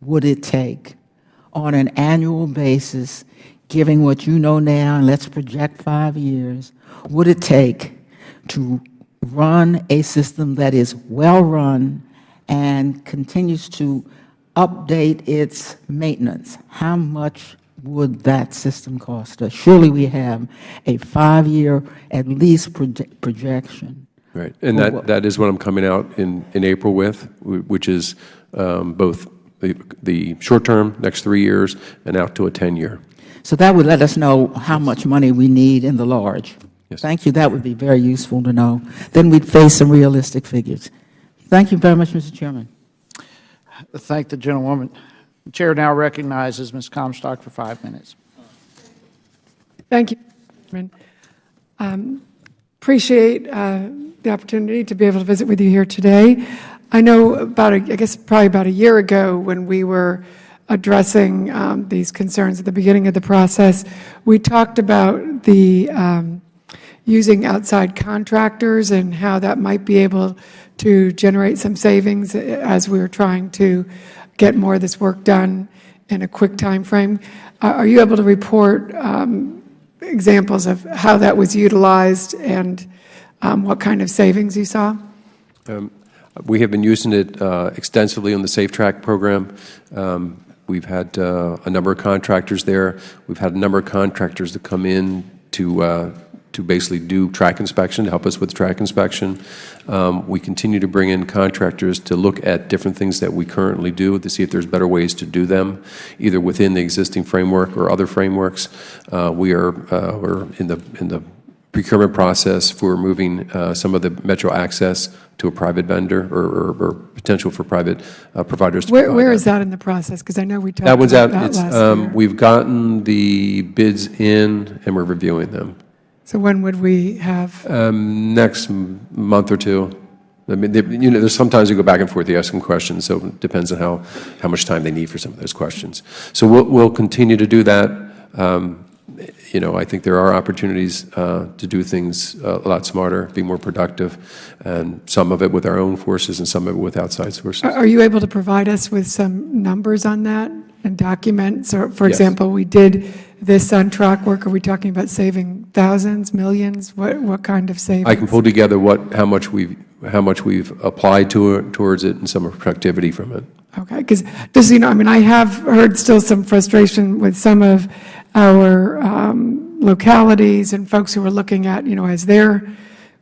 would it take on an annual basis, given what you know now, and let's project 5 years, would it take to run a system that is well-run and continues to update its maintenance? How much would that system cost us? Surely we have a 5-year at least projection. Right, and that is what I'm coming out in April with, which is both the short term, next 3 years, and out to a 10-year. So that would let us know how much money we need in the large. Yes. Thank you. That would be very useful to know. Then we'd face some realistic figures. Thank you very much, Mr. Chairman. Thank the gentlewoman. The Chair now recognizes Ms. Comstock for 5 minutes. Thank you, Mr. Chairman. Appreciate the opportunity to be able to visit with you here today. I know I guess probably about a year ago when we were addressing these concerns at the beginning of the process, we talked about the using outside contractors and how that might be able to generate some savings as we were trying to get more of this work done in a quick time frame. Are you able to report examples of how that was utilized and what kind of savings you saw? We have been using it extensively on the SafeTrack program. We've had a number of contractors there. We've had a number of contractors that come in to basically do track inspection, to help us with track inspection. We continue to bring in contractors to look at different things that we currently do to see if there's better ways to do them, either within the existing framework or other frameworks. We're in the procurement process for moving some of the metro access to a private vendor or potential for private providers to provide Where is that in the process? Because I know we talked that one's about out. that last year. We've gotten the bids in, and we're reviewing them. So when would we have? Next month or two. I mean, there's sometimes you go back and forth, you ask them questions, so it depends on how much time they need for some of those questions. So we'll continue to do that. I think there are opportunities to do things a lot smarter, be more productive, and some of it with our own forces and some of it with outside sources. Are you able to provide us with some numbers on that and documents? So, for Yes. example, we did this on track work. Are we talking about saving thousands, millions? What kind of savings? I can pull together how much we've applied towards it and some productivity from it. Okay, because just I have heard still some frustration with some of our localities and folks who are looking at, as they're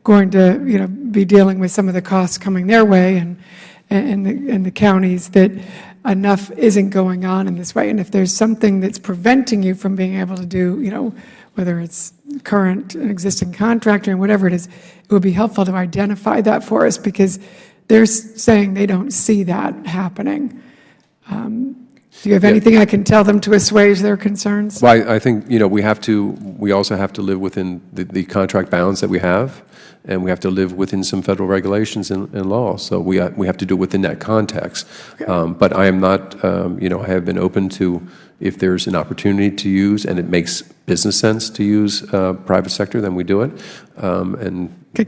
going to, be dealing with some of the costs coming their way and the counties, that enough isn't going on in this way. And if there's something that's preventing you from being able to do, whether it's current and existing contractor and whatever it is, it would be helpful to identify that for us, because they're saying they don't see that happening. Do you have anything I can tell them to assuage their concerns? Well, I think, we also have to live within the contract bounds that we have, and we have to live within some federal regulations and law. So we have to do it within that context. Okay. But I am not, I have been open to, if there's an opportunity to use and it makes business sense to use private sector, then we do it.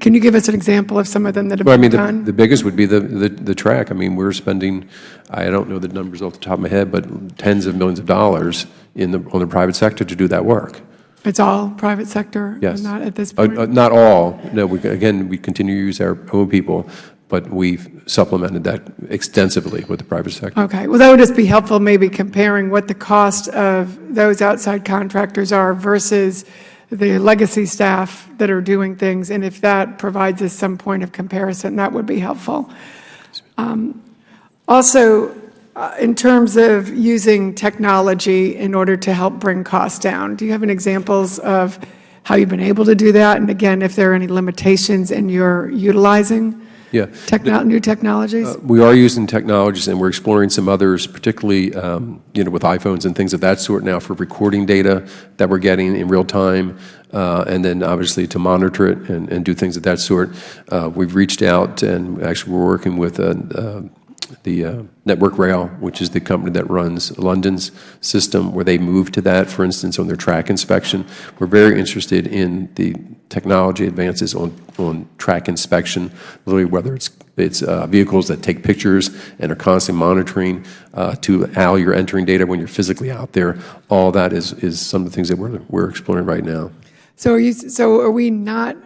Can you give us an example of some of them that have been done? The biggest would be the track. We're spending, I don't know the numbers off the top of my head, but tens of millions of dollars on the private sector to do that work. It's all private sector? Yes. Not at this point? Not all. No, we continue to use our own people, but we've supplemented that extensively with the private sector. Okay. Well, that would just be helpful, maybe comparing what the cost of those outside contractors are versus the legacy staff that are doing things, and if that provides us some point of comparison, that would be helpful. Also, in terms of using technology in order to help bring costs down, do you have any examples of how you've been able to do that? And again, if there are any limitations in your utilizing new technologies? We are using technologies, and we're exploring some others, particularly with iPhones and things of that sort now for recording data that we're getting in real time, and then obviously to monitor it and do things of that sort. We've reached out, and actually we're working with the Network Rail, which is the company that runs London's system, where they moved to that, for instance, on their track inspection. We're very interested in the technology advances on track inspection, literally whether it's vehicles that take pictures and are constantly monitoring to how you're entering data when you're physically out there. All that is some of the things that we're exploring right now. So are we not,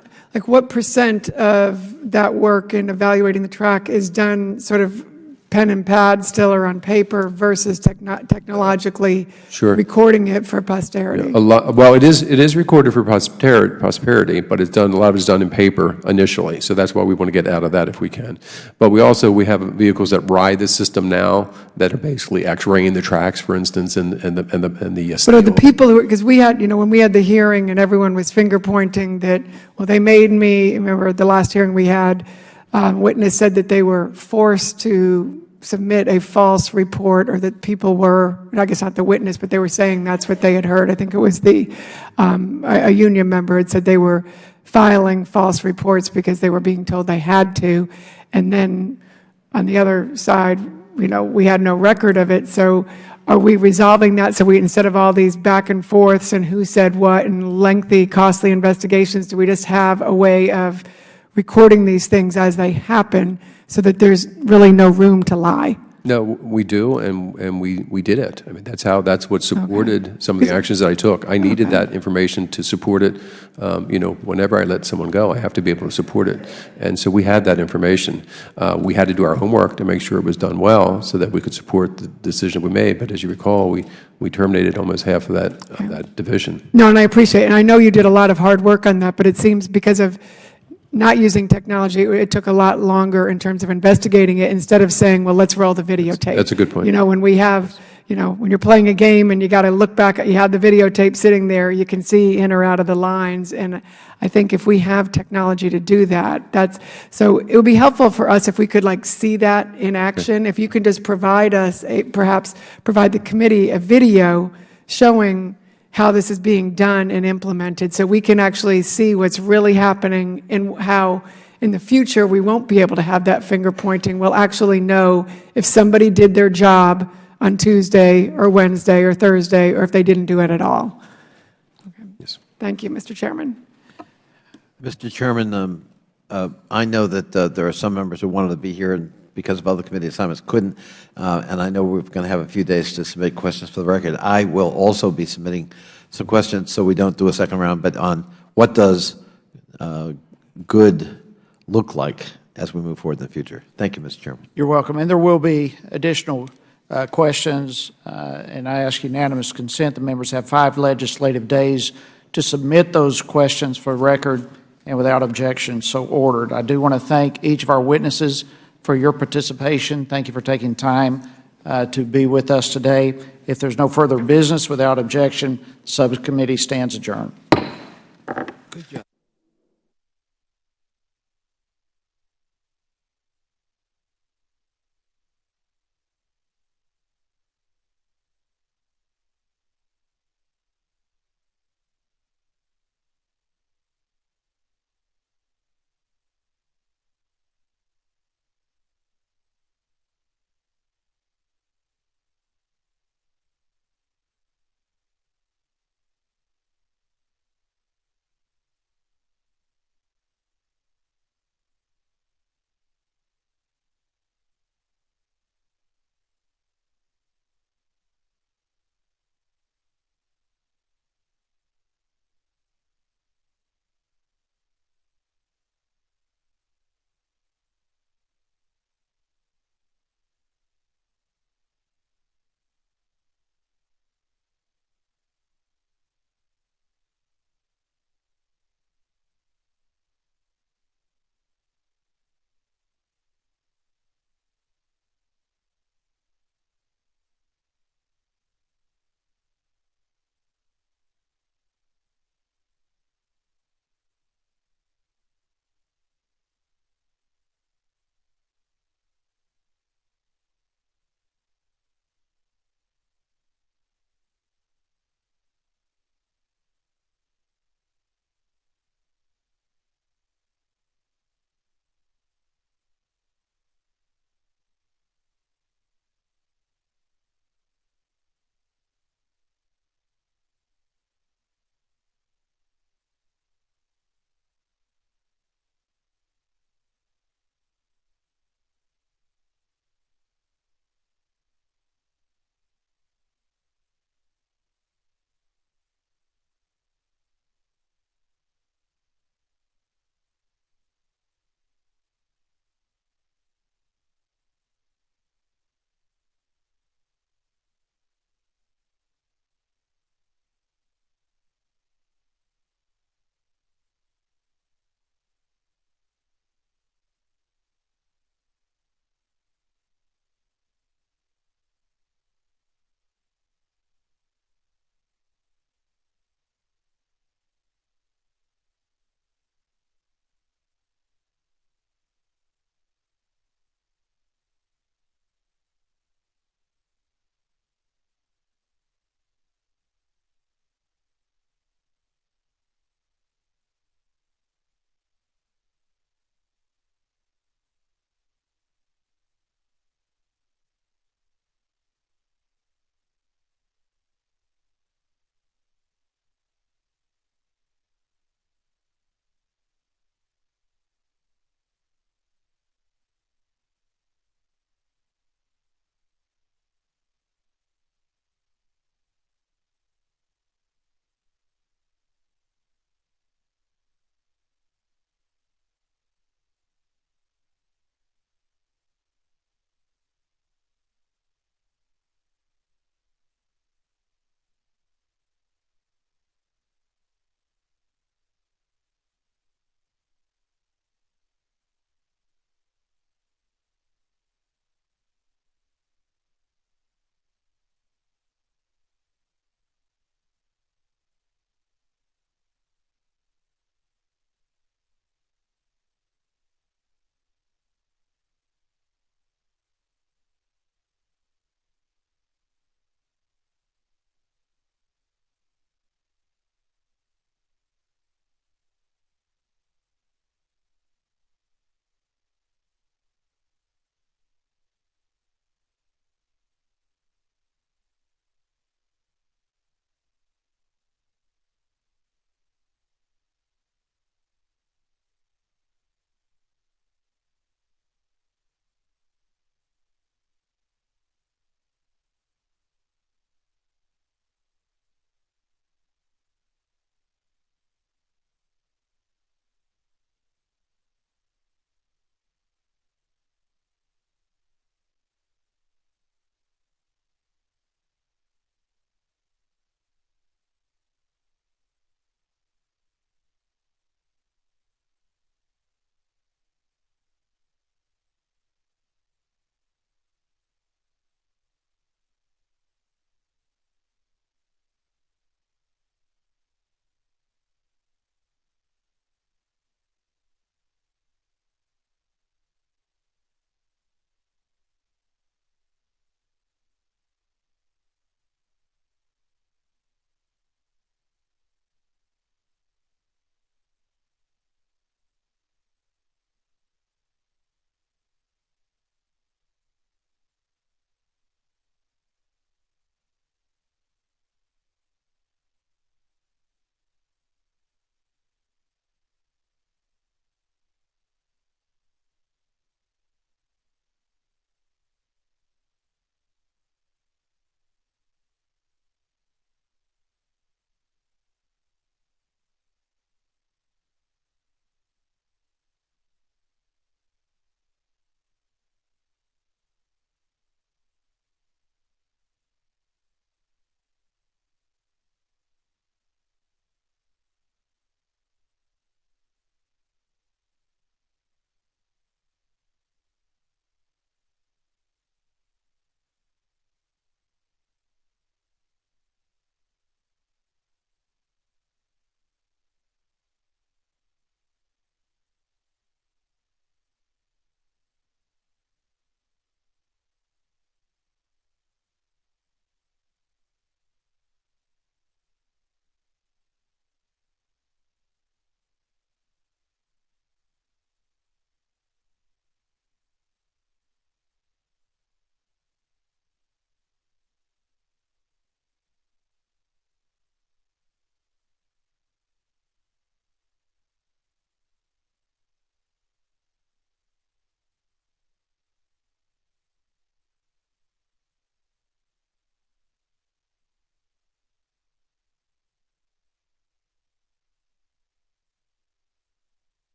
what % of that work in evaluating the track is done sort of pen and pad still or on paper versus technologically recording it for posterity? Well, it is recorded for posterity, but a lot of it is done in paper initially. So that's why we want to get out of that if we can. But we have vehicles that ride the system now that are basically X-raying the tracks, for instance, and the But are the people who, because we had, when we had the hearing and everyone was finger pointing that, well, they made me, remember the last hearing we had, witness said that they were forced to submit a false report, or that people were, I guess not the witness, but they were saying that's what they had heard. I think it was a union member had said they were filing false reports because they were being told they had to. And then on the other side, we had no record of it. So are we resolving that? So instead of all these back and forths and who said what and lengthy, costly investigations, do we just have a way of recording these things as they happen so that there's really no room to lie? No, we do, and we did it. I mean, that's what supported some of the actions that I took. I needed that information to support it. You know, whenever I let someone go, I have to be able to support it. And so we had that information. We had to do our homework to make sure it was done well so that we could support the decision we made. But as you recall, we terminated almost half of that division. No, and I appreciate it. And I know you did a lot of hard work on that, but it seems because of not using technology, it took a lot longer in terms of investigating it instead of saying, well, let's roll the videotape. That's a good point. You know, when we have, you know, when you're playing a game and you got to look back, you have the videotape sitting there, you can see in or out of the lines. And I think if we have technology to do that, so it would be helpful for us if we could like see that in action. If you could just provide us, perhaps provide the committee a video showing how this is being done and implemented so we can actually see what's really happening and how in the future we won't be able to have that finger pointing. We'll actually know if somebody did their job on Tuesday or Wednesday or Thursday or if they didn't do it at all. Okay. Yes. Thank you, Mr. Chairman. Mr. Chairman, I know that there are some members who wanted to be here and because of other committee assignments couldn't, and I know we're going to have a few days to submit questions for the record. I will also be submitting some questions so we don't do a second round, but on what does good look like as we move forward in the future. Thank you, Mr. Chairman. You're welcome. And there will be additional questions, and I ask unanimous consent. The members have 5 legislative days to submit those questions for record, and without objection, so ordered. I do want to thank each of our witnesses for your participation. Thank you for taking time to be with us today. If there's no further business, without objection, subcommittee stands adjourned. Good job.